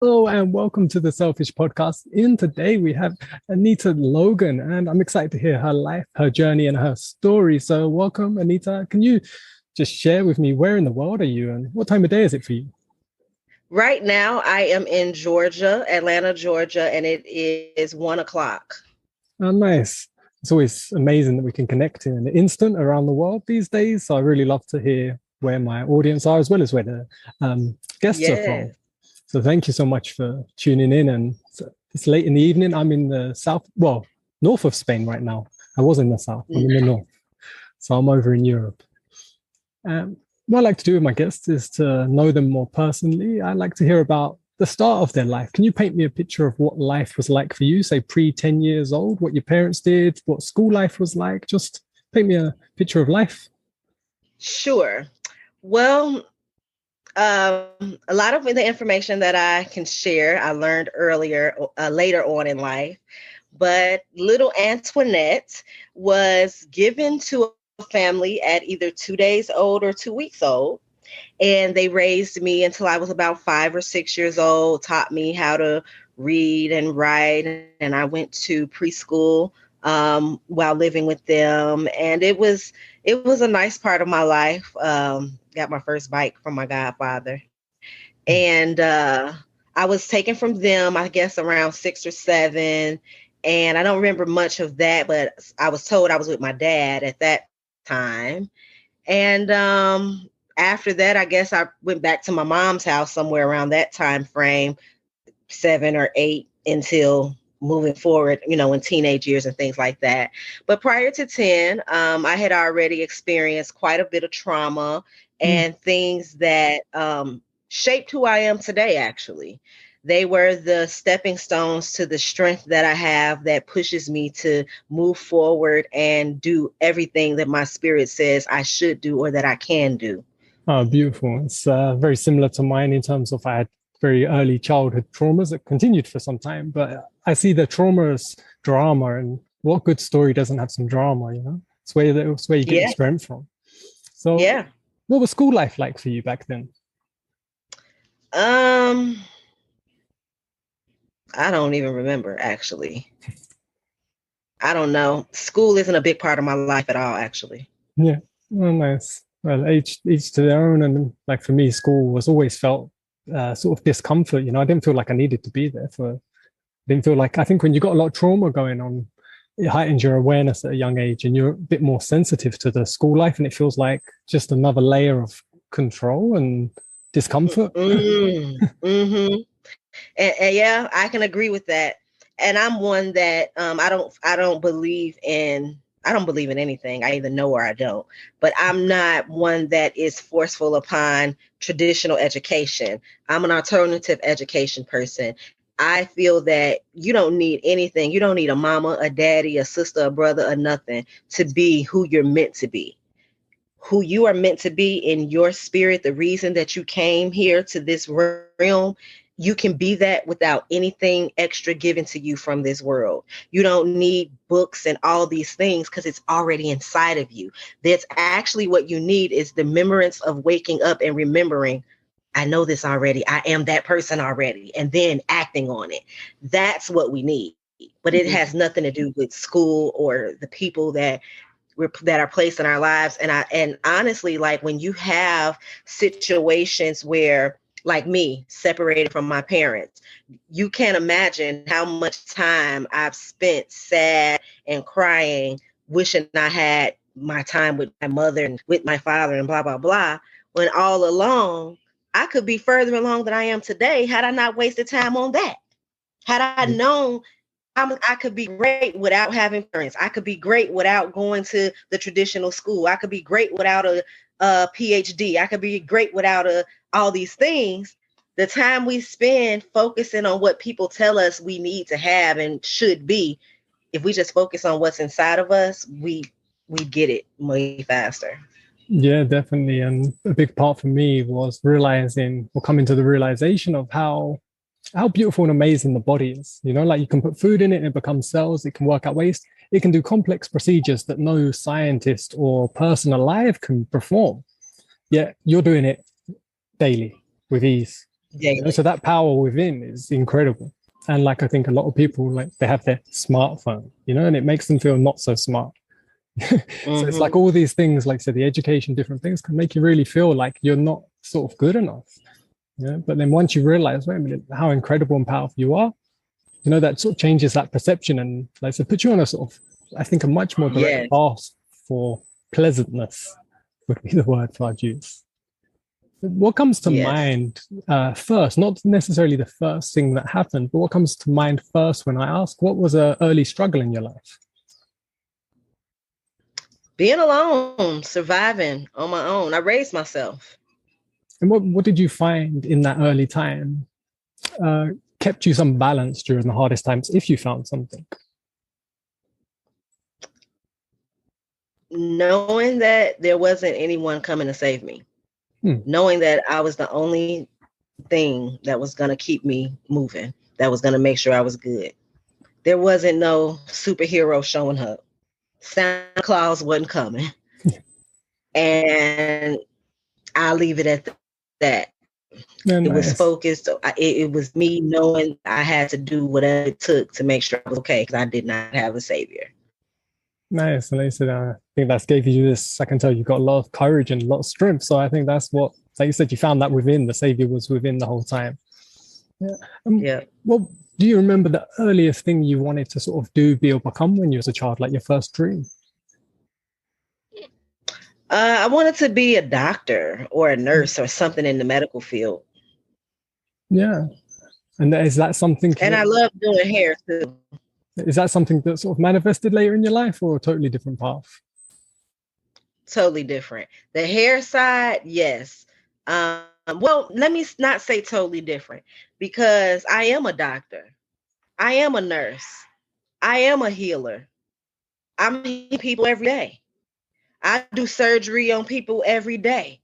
Hello and welcome to the Selfish Podcast. In today we have Anita Logan, and I'm excited to hear her life, her journey, and her story. So, welcome, Anita. Can you just share with me where in the world are you and what time of day is it for you? Right now, I am in Georgia, Atlanta, Georgia, and it is 1 o'clock. Oh, nice. It's always amazing that we can connect in an instant around the world these days. So, I really love to hear where my audience are as well as where the guests are from. Yes. So, thank you so much for tuning in. And it's late in the evening. I'm in the south, well, north of Spain right now. I was in the south, I'm in the north. So I'm over in Europe. What I like to do with my guests is to know them more personally. I like to hear about the start of their life. Can you paint me a picture of what life was like for you, say pre 10 years old, what your parents did, what school life was like? Just paint me a picture of life. Sure. Well, a lot of the information that I can share, I learned later on in life. But little Antoinette was given to a family at either 2 days old or 2 weeks old. And they raised me until I was about 5 or 6 years old, taught me how to read and write. And I went to preschool while living with them. And it was a nice part of my life. Got my first bike from my godfather. And I was taken from them, I guess, around 6 or 7. And I don't remember much of that, but I was told I was with my dad at that time. And after that, I guess I went back to my mom's house somewhere around that time frame, 7 or 8, until moving forward, in teenage years and things like that. But prior to 10, I had already experienced quite a bit of trauma Mm. and things that shaped who I am today, actually. They were the stepping stones to the strength that I have that pushes me to move forward and do everything that my spirit says I should do or that I can do. Oh, beautiful. It's very similar to mine in terms of I had very early childhood traumas that continued for some time, but I see the trauma as drama, and what good story doesn't have some drama, you know? It's where you get your Yeah, strength from. So, yeah. what was school life like for you back then? Um, I don't even remember actually. I don't know. School isn't a big part of my life at all, actually. Yeah, oh, nice. Well, each to their own, and like for me, school was always felt sort of discomfort. You know, I didn't feel like I needed to be there for. Didn't feel like I think when you got a lot of trauma going on, it heightens your awareness at a young age, and you're a bit more sensitive to the school life, and it feels like just another layer of control and discomfort. Mm-hmm. And yeah, I can agree with that. And I'm one that I don't believe in anything. I either know or I don't. But I'm not one that is forceful upon traditional education. I'm an alternative education person. I feel that you don't need anything. You don't need a mama, a daddy, a sister, a brother, or nothing to be who you're meant to be. Who you are meant to be in your spirit, the reason that you came here to this realm, you can be that without anything extra given to you from this world. You don't need books and all these things because it's already inside of you. That's actually what you need is the remembrance of waking up and remembering, I know this already. I am that person already. And then acting on it. That's what we need. But it has nothing to do with school or the people that are placed in our lives. And honestly, like when you have situations where, like me, separated from my parents, you can't imagine how much time I've spent sad and crying, wishing I had my time with my mother and with my father and blah blah blah, when all along I could be further along than I am today had I not wasted time on that. Had I known I could be great without having parents. I could be great without going to the traditional school. I could be great without a PhD. I could be great without all these things. The time we spend focusing on what people tell us we need to have and should be, if we just focus on what's inside of us, we get it way faster. Yeah, definitely. And a big part for me was realizing or coming to the realization of how beautiful and amazing the body is. You know, like you can put food in it and it becomes cells, it can work out waste, it can do complex procedures that no scientist or person alive can perform. Yet you're doing it daily with ease. daily. So that power within is incredible. And like, I think a lot of people, like, they have their smartphone, and it makes them feel not so smart. So it's like all these things, like, so the education, different things can make you really feel like you're not sort of good enough. But then once you realize, wait a minute, how incredible and powerful you are, that sort of changes that perception, and like, so put you on a sort of, I think, a much more direct path for pleasantness would be the word for our use. What comes to mind first, not necessarily the first thing that happened, but what comes to mind first when I ask, what was an early struggle in your life? Being alone, surviving on my own. I raised myself. And what did you find in that early time kept you some balance during the hardest times, if you found something? Knowing that there wasn't anyone coming to save me. Knowing that I was the only thing that was going to keep me moving, that was going to make sure I was good. There wasn't no superhero showing up. Santa Claus wasn't coming. And I'll leave it at that. It was focused. It was me knowing I had to do whatever it took to make sure I was okay, because I did not have a savior. Nice. And I said, I think that's gave you this, I can tell you've got a lot of courage and a lot of strength. So I think that's what, like you said, you found that within, the savior was within the whole time. Well, do you remember the earliest thing you wanted to sort of do, be, or become when you was a child, like your first dream? I wanted to be a doctor or a nurse or something in the medical field. Yeah. And is that something? And I love doing hair too. Is that something that sort of manifested later in your life, or a totally different path? Totally different. The hair side, yes. Well, let me not say totally different, because I am a doctor. I am a nurse. I am a healer. I'm healing people every day. I do surgery on people every day.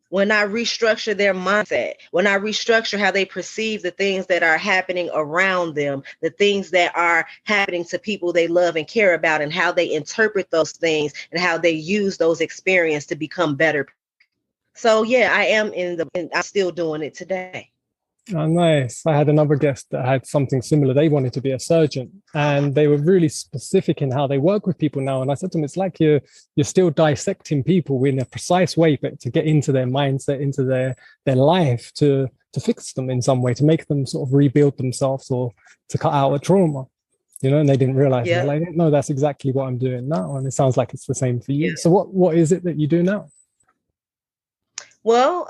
When I restructure their mindset, when I restructure how they perceive the things that are happening around them, the things that are happening to people they love and care about, and how they interpret those things and how they use those experiences to become better. So yeah, I am I'm still doing it today. Oh, nice. I had another guest that had something similar. They wanted to be a surgeon, and they were really specific in how they work with people now. And I said to them, it's like you're still dissecting people in a precise way, but to get into their mindset, into their life, to fix them in some way, to make them sort of rebuild themselves, or to cut out a trauma. And they didn't realize. They're like, no, that's exactly what I'm doing now. And it sounds like it's the same for you. So what is it that you do now? Well,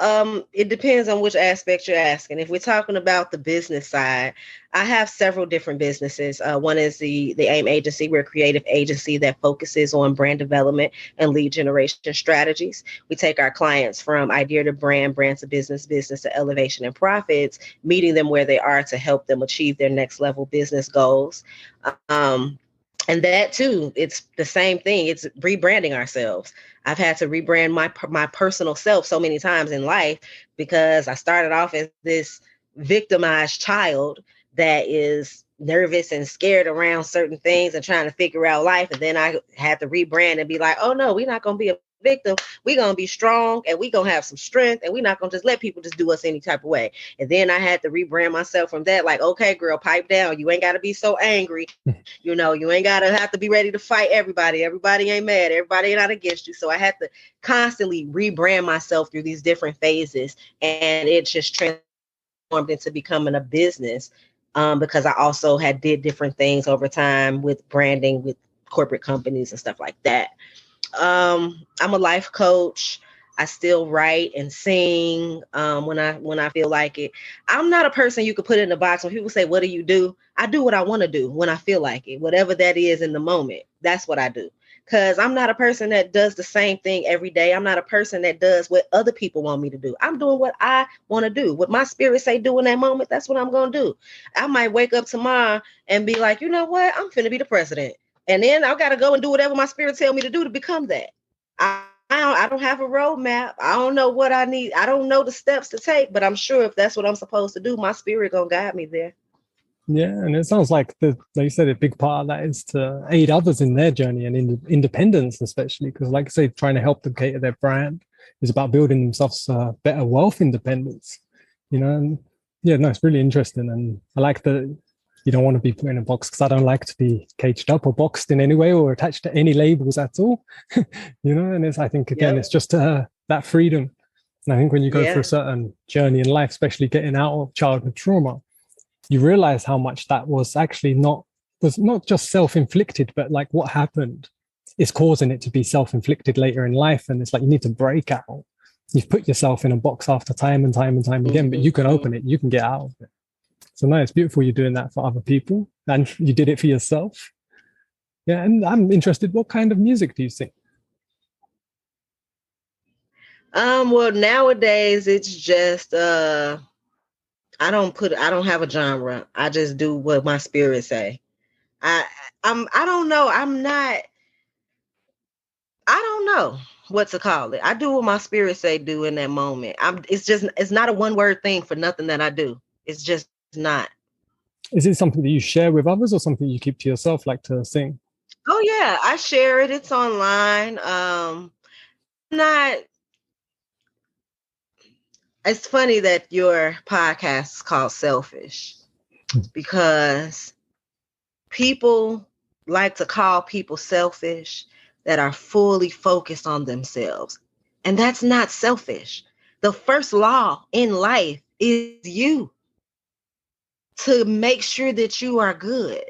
it depends on which aspect you're asking. If we're talking about the business side, I have several different businesses. One is the A.I.M agency. We're a creative agency that focuses on brand development and lead generation strategies. We take our clients from idea to brand, brand to business, business to elevation and profits, meeting them where they are to help them achieve their next level business goals. And that too, it's the same thing. It's rebranding ourselves. I've had to rebrand my personal self so many times in life, because I started off as this victimized child that is nervous and scared around certain things and trying to figure out life. And then I had to rebrand and be like, oh no, we're not going to be a victim. We're going to be strong, and we're going to have some strength, and we're not going to just let people just do us any type of way. And then I had to rebrand myself from that. Like, okay, girl, pipe down. You ain't got to be so angry. You ain't got to have to be ready to fight everybody. Everybody ain't mad. Everybody ain't out against you. So I had to constantly rebrand myself through these different phases, and it just transformed into becoming a business, because I also did different things over time with branding, with corporate companies and stuff like that. I'm a life coach. I still write and sing when I feel like it. I'm not a person you could put in a box. When people say, what do? I do what I want to do when I feel like it, whatever that is in the moment. That's what I do. Because I'm not a person that does the same thing every day. I'm not a person that does what other people want me to do. I'm doing what I want to do. What my spirit say do in that moment, that's what I'm going to do. I might wake up tomorrow and be like, you know what? I'm finna be the president. And then I got to go and do whatever my spirit tell me to do to become that. I don't have a roadmap. I don't know what I need. I don't know the steps to take, but I'm sure if that's what I'm supposed to do, my spirit gonna guide me there. Yeah, and it sounds like like you said, a big part of that is to aid others in their journey and in independence, especially because, like I say, trying to help them cater their brand is about building themselves better wealth independence. And Yeah, no, it's really interesting. And I like that you don't want to be put in a box, because I don't like to be caged up or boxed in any way or attached to any labels at all. And I think, again, Yep. it's just that freedom. And I think when you go through a Yeah. certain journey in life, especially getting out of childhood trauma, you realize how much that was actually was not just self-inflicted, but like what happened is causing it to be self-inflicted later in life. And it's like you need to break out. You've put yourself in a box after time and time and time again, but you can open it, you can get out of it. So no, it's beautiful you're doing that for other people, and you did it for yourself. Yeah, and I'm interested, what kind of music do you sing? Well, nowadays it's just I don't have a genre. I just do what my spirit say. I I don't know. I don't know what to call it. I do what my spirit say do in that moment. It's not a one word thing for nothing that I do. It's just not. Is it something that you share with others, or something you keep to yourself, like to sing? Oh yeah, I share it. It's online. Not It's funny that your podcast is called Selfish, because people like to call people selfish that are fully focused on themselves. And that's not selfish. The first law in life is you, to make sure that you are good.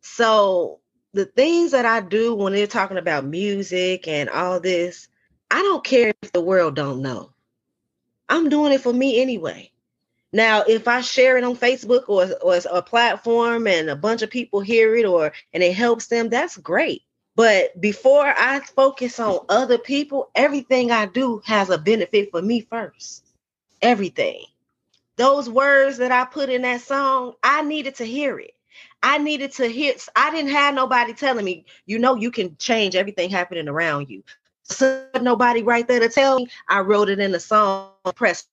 So the things that I do when they're talking about music and all this, I don't care if the world don't know. I'm doing it for me anyway. Now, if I share it on Facebook or a platform and a bunch of people hear it and it helps them, that's great. But before I focus on other people, everything I do has a benefit for me first. Everything. Those words that I put in that song, I needed to hear it. I needed to hear. I didn't have nobody telling me, you can change everything happening around you. So nobody right there to tell me. I wrote it in the song, press.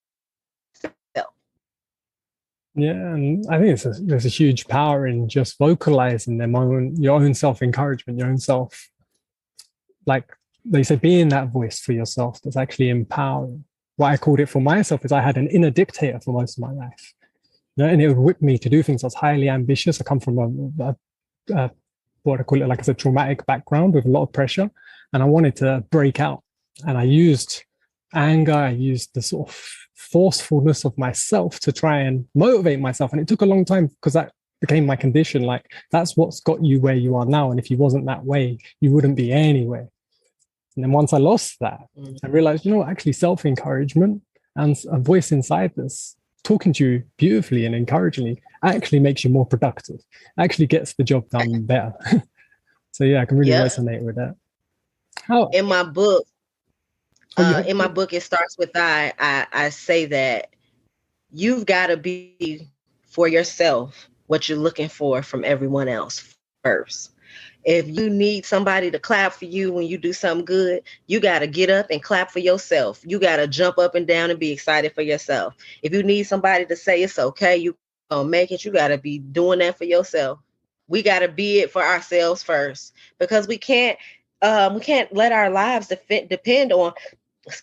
Yeah, and I think there's a huge power in just vocalizing your own self-encouragement, your own self, like they say, being that voice for yourself that's actually empowering. What I called it for myself is I had an inner dictator for most of my life, and it would whip me to do things. I was highly ambitious. I come from a what I call it, like I said, traumatic background with a lot of pressure, and I wanted to break out. And I used anger, I used the sort of forcefulness of myself to try and motivate myself. And it took a long time, because that became my condition. Like, that's what's got you where you are now. And if you wasn't that way, you wouldn't be anywhere. And then once I lost that, I realized, actually self-encouragement and a voice inside this talking to you beautifully and encouragingly actually makes you more productive, actually gets the job done better. So yeah, I can really resonate with that. In my book, it starts with I say that you've got to be for yourself what you're looking for from everyone else first. If you need somebody to clap for you when you do something good, you got to get up and clap for yourself. You got to jump up and down and be excited for yourself. If you need somebody to say it's okay, you gonna make it, you got to be doing that for yourself. We got to be it for ourselves first, because we can't let our lives depend on,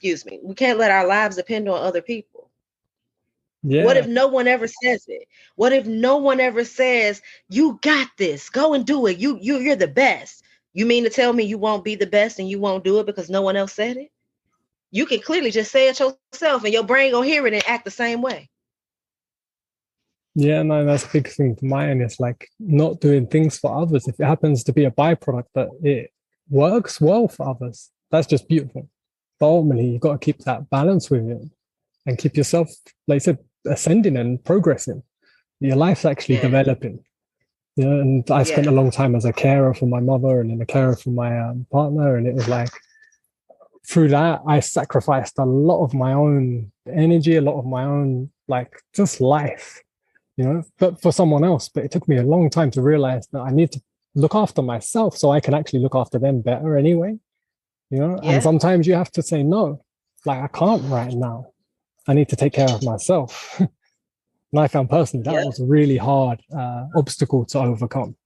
we can't let our lives depend on other people. Yeah. What if no one ever says it? What if no one ever says, you got this, go and do it, you're the best? You mean to tell me you won't be the best and you won't do it because no one else said it? You can clearly just say it yourself, and your brain gonna hear it and act the same way. Yeah, no, that's a big thing for mine. It's like not doing things for others. If it happens to be a byproduct that it works well for others, that's just beautiful. But ultimately, you've got to keep that balance with it and keep yourself, like I said, ascending and progressing. Your life's actually developing. Yeah, and I spent a long time as a carer for my mother and then a carer for my partner. And it was like, through that, I sacrificed a lot of my own energy, a lot of my own, like, just life, but for someone else. But it took me a long time to realize that I need to look after myself so I can actually look after them better anyway, and sometimes you have to say no, like, I can't right now. I need to take care of myself. And I found personally that was a really hard obstacle to overcome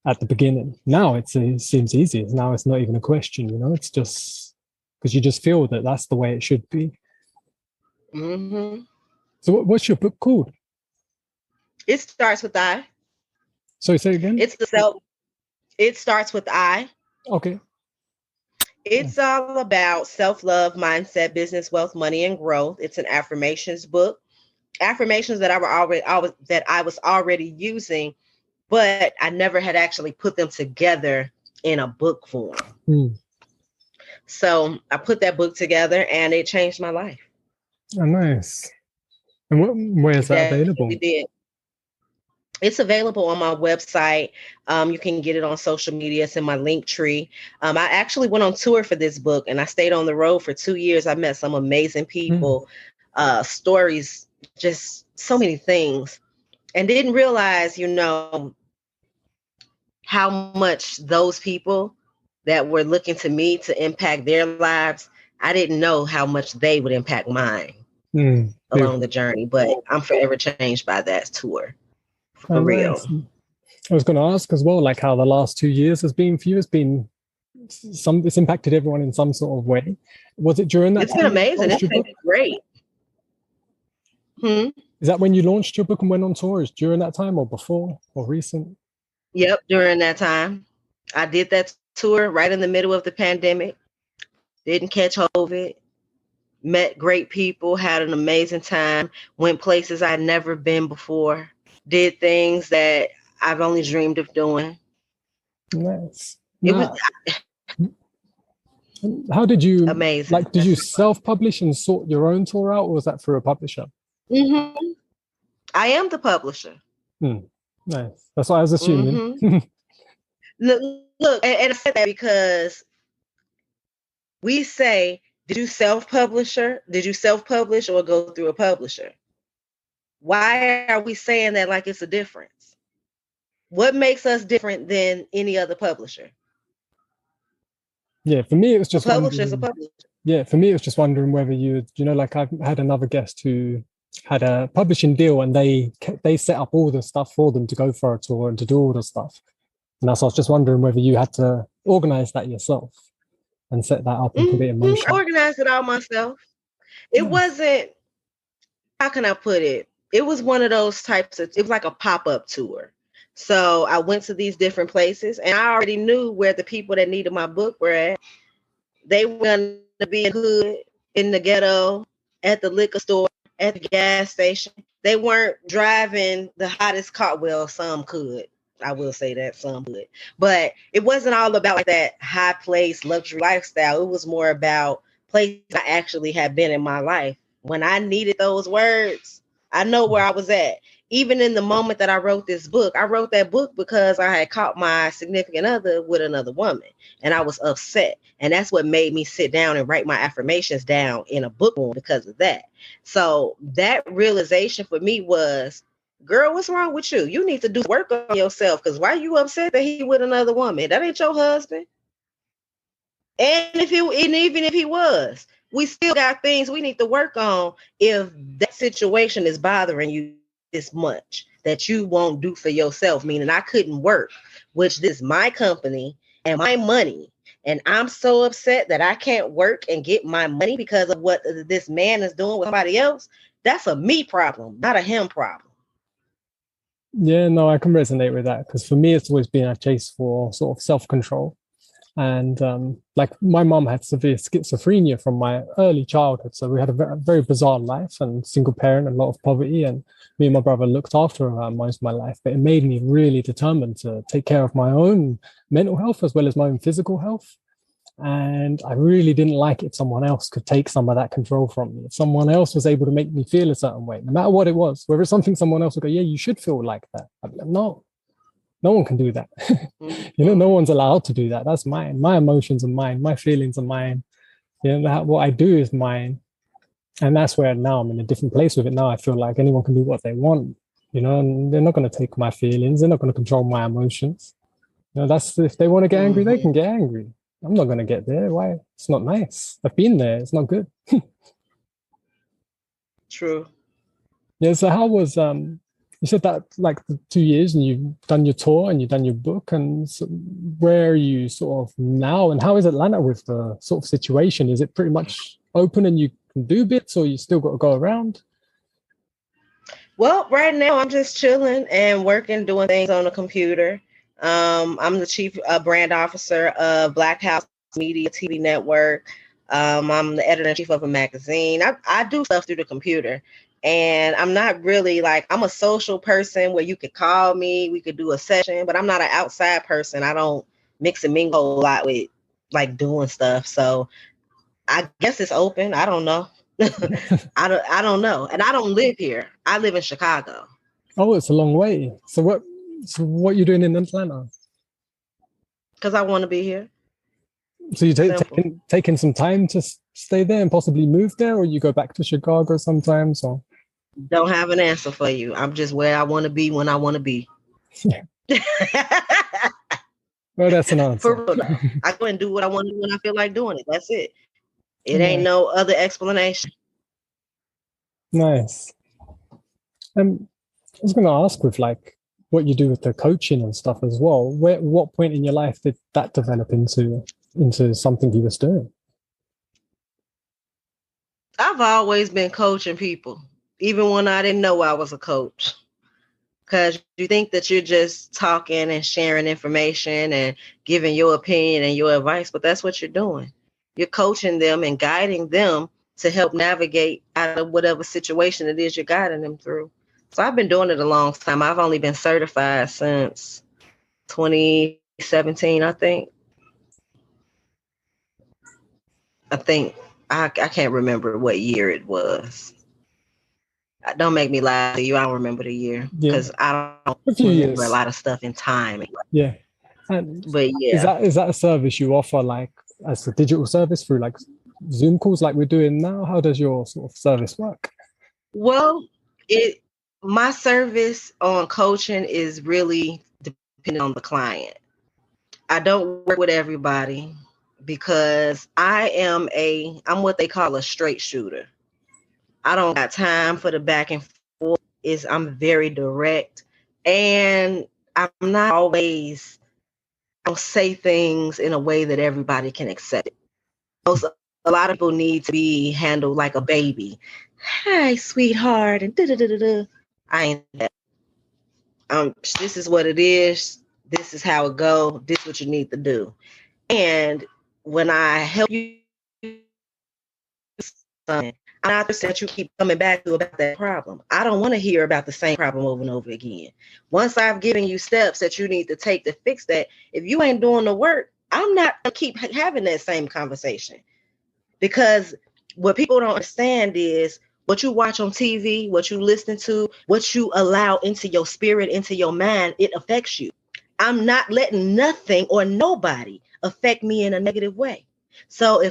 at the beginning. Now it seems easy. Now it's not even a question, it's just because you just feel that that's the way it should be. Mm-hmm. So what's your book called? It starts with I. Sorry, say again. It's the self. It starts with I. Okay. It's all about self-love, mindset, business, wealth, money, and growth. It's an affirmations book. Affirmations that I was already using, but I never had actually put them together in a book form. So I put that book together and it changed my life. Oh, nice. And where is that available? Did. It's available on my website. You can get it on social media. It's in my Linktree. I actually went on tour for this book and I stayed on the road for 2 years. I met some amazing people, stories, just so many things, and didn't realize, how much those people that were looking to me to impact their lives, I didn't know how much they would impact mine along the journey. But I'm forever changed by that tour. For real. Nice. I was going to ask as well, like how the last 2 years has been for you. It's impacted everyone in some sort of way. Was it during that? It's been amazing. It's been great. Is that when you launched your book and went on tour? Is during that time or before or recent? Yep, during that time. I did that tour right in the middle of the pandemic. Didn't catch COVID. Met great people. Had an amazing time. Went places I'd never been before. Did things that I've only dreamed of doing. Nice. How did you amazing? Like, did you self-publish and sort your own tour out, or was that through a publisher? I am the publisher. Nice. That's what I was assuming. Look, and I said that because we say, did you self-publish or go through a publisher? Why are we saying that like it's a difference? What makes us different than any other publisher? Yeah, for me, it was just a publisher's a publisher. Yeah, for me, it was just wondering whether like I've had another guest who had a publishing deal and they set up all the stuff for them to go for a tour and to do all the stuff. And that's, I was just wondering whether you had to organize that yourself and set that up and put it in motion. I organized it all myself. It wasn't, how can I put it? It was one of those types of, it was like a pop-up tour. So I went to these different places and I already knew where the people that needed my book were at. They were going to be in the hood, in the ghetto, at the liquor store, at the gas station. They weren't driving the hottest car. Well, some could. I will say that some could. But it wasn't all about like that high place luxury lifestyle. It was more about places I actually had been in my life. When I needed those words, I know where I was at. Even in the moment that I wrote this book, I wrote that book because I had caught my significant other with another woman and I was upset. And that's what made me sit down and write my affirmations down in a book form because of that. So that realization for me was, girl, what's wrong with you? You need to do work on yourself, because why are you upset that he with another woman? That ain't your husband. And even if he was, we still got things we need to work on if that situation is bothering you this much that you won't do for yourself. Meaning I couldn't work, which this is my company and my money. And I'm so upset that I can't work and get my money because of what this man is doing with somebody else. That's a me problem, not a him problem. Yeah, no, I can resonate with that because for me, it's always been a chase for sort of self-control. And like my mom had severe schizophrenia from my early childhood. So we had a very, very bizarre life and single parent and a lot of poverty. And me and my brother looked after her most of my life. But it made me really determined to take care of my own mental health as well as my own physical health. And I really didn't like it if someone else could take some of that control from me. If someone else was able to make me feel a certain way, no matter what it was, whether it's something someone else would go, yeah, you should feel like that. I'd be like, no one can do that. No one's allowed to do that. That's mine. My emotions are mine. My feelings are mine. What I do is mine. And that's where now I'm in a different place with it. Now I feel like anyone can do what they want, and they're not going to take my feelings. They're not going to control my emotions. That's, if they want to get angry, they can get angry. I'm not going to get there. Why? It's not nice. I've been there. It's not good. True. Yeah. So how was, you said that like the 2 years and you've done your tour and you've done your book, and so where are you sort of now, and how is Atlanta with the sort of situation? Is it pretty much open and you can do bits, or you still got to go around? Well, right now I'm just chilling and working, doing things on the computer. I'm the chief brand officer of Black House Media TV Network. I'm the editor in chief of a magazine. I do stuff through the computer, and I'm not really like, I'm a social person where you could call me, we could do a session, but I'm not an outside person. I don't mix and mingle a lot with like doing stuff. So I guess it's open. I don't know. I don't know. And I don't live here. I live in Chicago. Oh, it's a long way. So what you doing in Atlanta? Because I want to be here. So you Simple. taking some time to stay there and possibly move there, or you go back to Chicago sometimes, or Don't have an answer for you. I'm just where I want to be when I want to be. well, that's an For answer. real though. I go and do what I want to do when I feel like doing it. That's it. It ain't Yeah, no other explanation. nice. I was going to ask with like what you do with the coaching and stuff as well. What point in your life did that develop into something you was doing? I've always been coaching people, even when I didn't know I was a coach. Because you think that you're just talking and sharing information and giving your opinion and your advice, but that's what you're doing. You're coaching them and guiding them to help navigate out of whatever situation it is you're guiding them through. So I've been doing it a long time. I've only been certified since 2017, I think. I think I can't remember what year it was. Don't make me lie to you. I don't remember the year Yeah, because I don't a few remember a years. lot of stuff in time. Yeah, and But is yeah. that a service you offer like as a digital service through like Zoom calls like we're doing now? How does your sort of service work? Well, it my service on coaching is really dependent on the client. I don't work with everybody because I'm what they call a straight shooter. I don't got time for the back and forth. I'm very direct, and I'm not always I'll say things in a way that everybody can accept it. Most A lot of people need to be handled like a baby. Hi, sweetheart, and da da da da da. I ain't that. This is what it is. This is how it go. This is what you need to do. And when I help you, I'm not the that you keep coming back to about that problem. I don't want to hear about the same problem over and over again. Once I've given you steps that you need to take to fix that, if you ain't doing the work, I'm not gonna keep having that same conversation. Because what people don't understand is what you watch on TV, what you listen to, what you allow into your spirit, into your mind, it affects you. I'm not letting nothing or nobody affect me in a negative way. So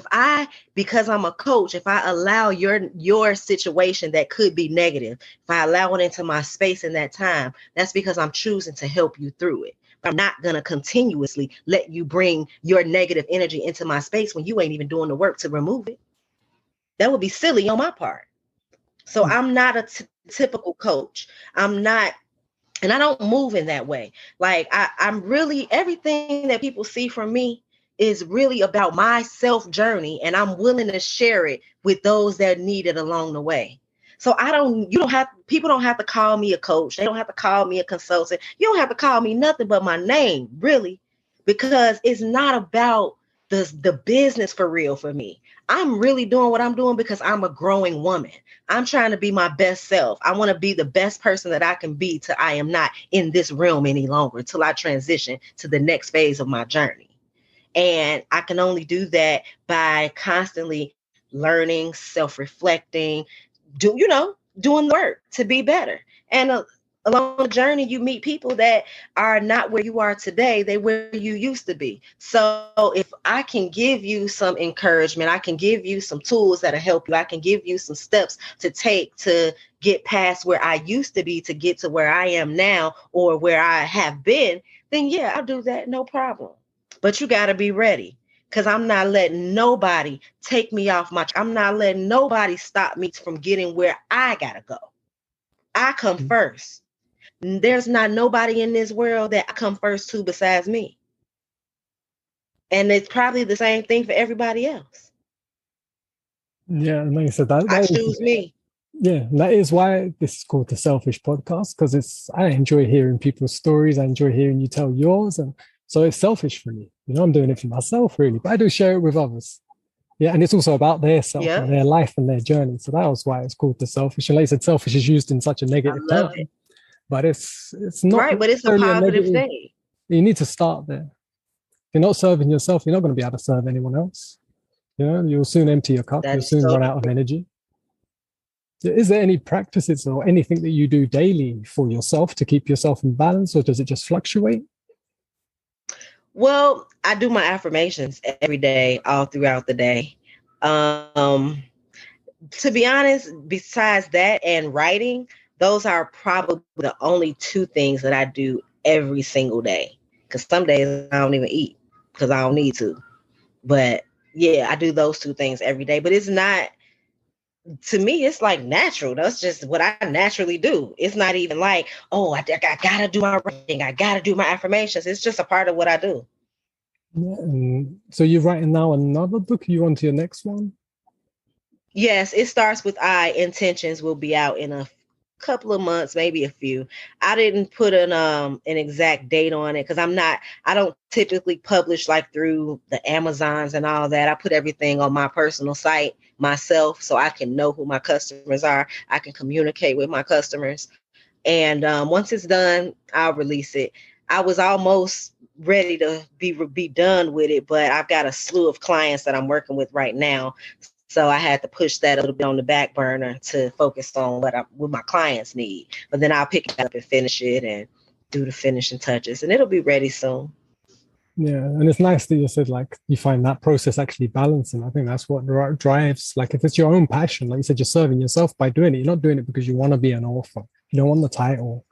because I'm a coach, if I allow your situation that could be negative, if I allow it into my space in that time, that's because I'm choosing to help you through it. I'm not going to continuously let you bring your negative energy into my space when you ain't even doing the work to remove it. That would be silly on my part. So I'm not a typical coach. I'm not, and I don't move in that way. Like I'm really, everything that people see from me is really about my self journey, and I'm willing to share it with those that need it along the way. So people don't have to call me a coach. They don't have to call me a consultant. You don't have to call me nothing but my name, really, because it's not about the business for real for me. I'm really doing what I'm doing because I'm a growing woman. I'm trying to be my best self. I want to be the best person that I can be till I am not in this realm any longer, until I transition to the next phase of my journey. And I can only do that by constantly learning, self-reflecting, doing the work to be better. And along the journey, you meet people that are not where you are today. They where you used to be. So if I can give you some encouragement, I can give you some tools that'll help you. I can give you some steps to take to get past where I used to be to get to where I am now or where I have been, then yeah, I'll do that. No problem. But you got to be ready. Because I'm not letting nobody take me off I'm not letting nobody stop me from getting where I got to go. I come first. There's not nobody in this world that I come first to besides me. And it's probably the same thing for everybody else. Yeah, like I said, I choose me. Yeah, and that is why this is called the Selfish Podcast, because I enjoy hearing people's stories. I enjoy hearing you tell yours, and so it's selfish for me. I'm doing it for myself, really, but I do share it with others. Yeah, and it's also about their self Yeah, and their life and their journey. So that was why it's called the Selfish. And like I said, selfish is used in such a I negative love it. term, but it's not Right, but it's a necessarily a positive negative. thing. You need to start there. If you're not serving yourself, you're not going to be able to serve anyone else. You'll soon empty your cup. That You'll is soon so run out of energy. Is there any practices or anything that you do daily for yourself to keep yourself in balance, or does it just fluctuate? well. I do my affirmations every day, all throughout the day. Um, to be honest, besides that and writing, those are probably the only two things that I do every single day. Because some days I don't even eat because I don't need to. But yeah, I do those two things every day. But it's not, to me, it's like natural. That's just what I naturally do. It's not even like, oh, I gotta do my writing. I gotta do my affirmations. It's just a part of what I do. Yeah, and so you're writing now another book? Are you on to your next one? Yes, it starts with Intentions will be out in a couple of months, maybe a few. I didn't put an exact date on it because I don't typically publish like through the Amazons and all that. I put everything on my personal site myself so I can know who my customers are. I can communicate with my customers. And once it's done, I'll release it. I was almost ready to be done with it, but I've got a slew of clients that I'm working with right now. So I had to push that a little bit on the back burner to focus on what my clients need. But then I'll pick it up and finish it and do the finishing touches, and it'll be ready soon. Yeah, and it's nice that you said like you find that process actually balancing. I think that's what drives. Like if it's your own passion, like you said, you're serving yourself by doing it. You're not doing it because you want to be an author. You don't want the title.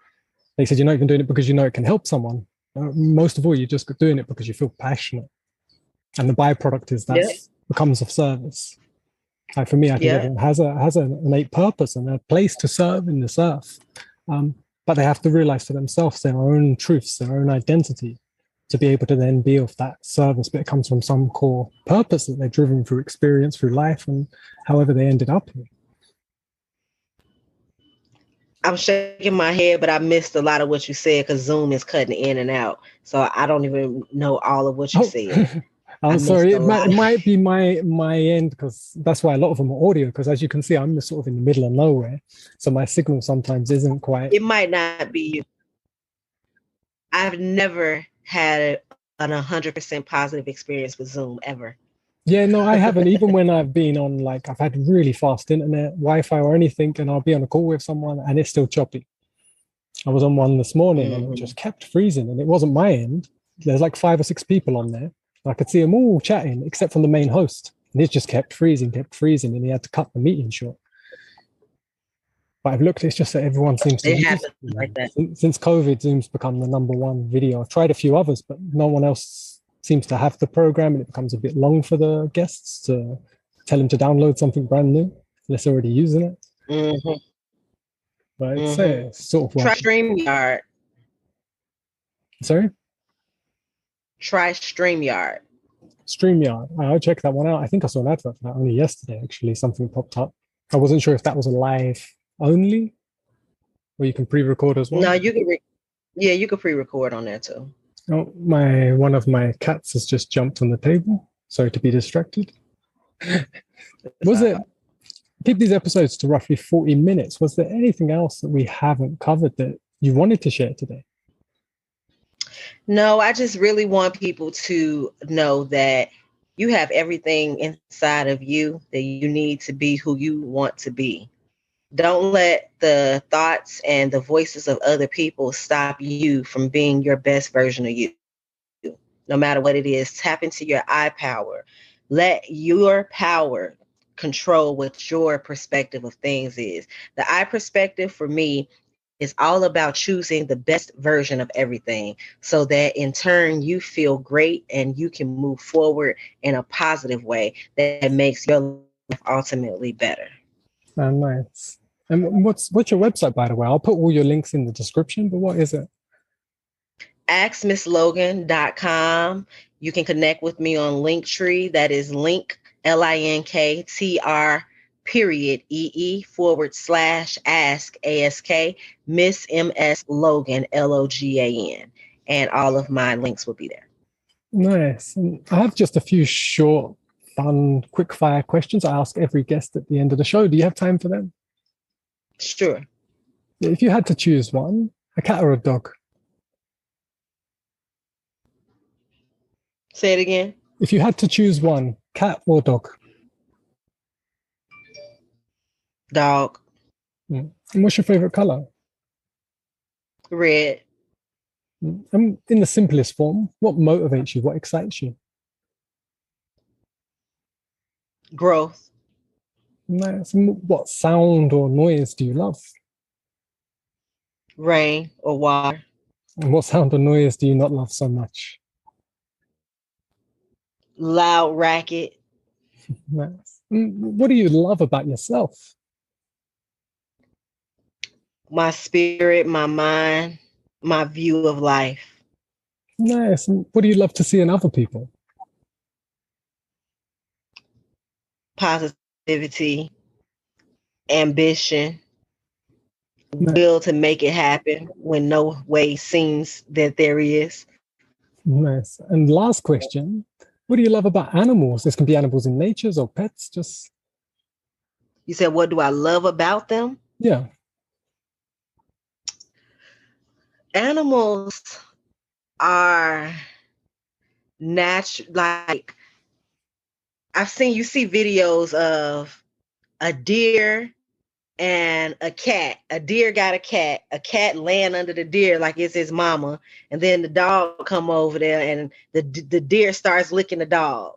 Like you said, you're not even doing it because you know it can help someone. Most of all, you're just doing it because you feel passionate, and the byproduct is that Yeah, becomes of service. Like for me, I think yeah. everyone has an innate purpose and a place to serve in this earth, but they have to realize for themselves their own truths, their own identity, to be able to then be of that service. But it comes from some core purpose that they're driven through experience, through life, and however they ended up here. I'm shaking my head, but I missed a lot of what you said because Zoom is cutting in and out. So I don't even know all of what you Oh, said. I I'm missed sorry. a lot. It might be my end because that's why a lot of them are audio. Because as you can see, I'm sort of in the middle of nowhere, so my signal sometimes isn't quite. It might not be you. I've never had an 100% positive experience with Zoom ever. Yeah, no, I haven't. Even when I've been on, like, I've had really fast internet, Wi-Fi, or anything, and I'll be on a call with someone, and it's still choppy. I was on one this morning, and it Mm-hmm. just kept freezing, and it wasn't my end. There's like 5 or 6 people on there. I could see them all chatting, except from the main host, and it just kept freezing, and he had to cut the meeting short. But I've looked, it's just that everyone seems to It use happens like it. that. Since COVID, Zoom's become the number one video. I've tried a few others, but no one else seems to have the program, and it becomes a bit long for the guests to tell them to download something brand new unless they're already using it. Mm-hmm. But Mm-hmm. it's sort of Try like, StreamYard. sorry, Try StreamYard. StreamYard. I'll check that one out. I think I saw an advert for that only yesterday, actually. Something popped up. I wasn't sure if that was a live only or you can pre record as No, well. yeah, you can pre-record on there too. Oh, one of my cats has just jumped on the table. Sorry to be distracted. Was it keep these episodes to roughly 40 minutes? Was there anything else that we haven't covered that you wanted to share today? No, I just really want people to know that you have everything inside of you that you need to be who you want to be. Don't let the thoughts and the voices of other people stop you from being your best version of you. No matter what it is, tap into your I power. Let your power control what your perspective of things is. The I perspective for me is all about choosing the best version of everything so that in turn you feel great and you can move forward in a positive way that makes your life ultimately better. Nice. And what's your website, by the way? I'll put all your links in the description, but what is it? askmslogan.com. You can connect with me on Linktree. That is linktr.ee period EE / ask Miss MS Logan LOGAN, and all of my links will be there. Nice. And I have just a few short, fun, quick fire questions I ask every guest at the end of the show. Do you have time for them? Sure. If you had to choose one, a cat or a dog? Say it again. If you had to choose one, cat or dog? Dog. And what's your favorite color? Red. And in the simplest form, what motivates you? What excites you? Growth. Nice. And what sound or noise do you love? Rain or water. And what sound or noise do you not love so much? Loud racket. Nice. What do you love about yourself? My spirit, my mind, my view of life. Nice. And what do you love to see in other people? Positivity, ambition, will to make it happen when no way seems that there is. Nice. And last question, what do you love about animals? This can be animals in nature or pets, just... You said, what do I love about them? Yeah. Animals are natural. Like, you see videos of a deer and a cat. A deer got a cat laying under the deer like it's his mama, and then the dog come over there and the deer starts licking the dog.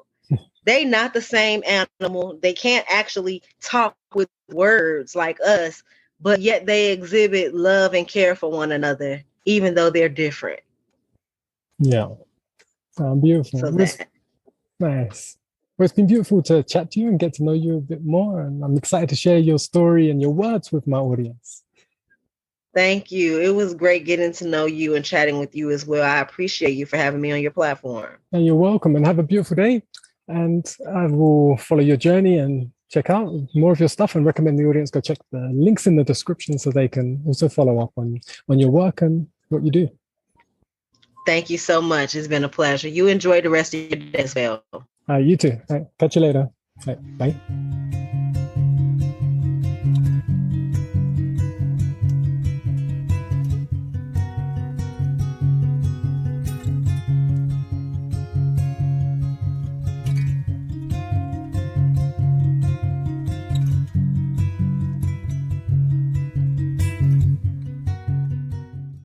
They not the same animal. They can't actually talk with words like us, but yet they exhibit love and care for one another, even though they're different. Yeah. Beautiful. So nice. Well, it's been beautiful to chat to you and get to know you a bit more. And I'm excited to share your story and your words with my audience. Thank you. It was great getting to know you and chatting with you as well. I appreciate you for having me on your platform. And you're welcome, and have a beautiful day. And I will follow your journey and check out more of your stuff, and recommend the audience go check the links in the description so they can also follow up on your work and what you do. Thank you so much. It's been a pleasure. You enjoy the rest of your day as well. You too. All right, catch you later. All right, bye.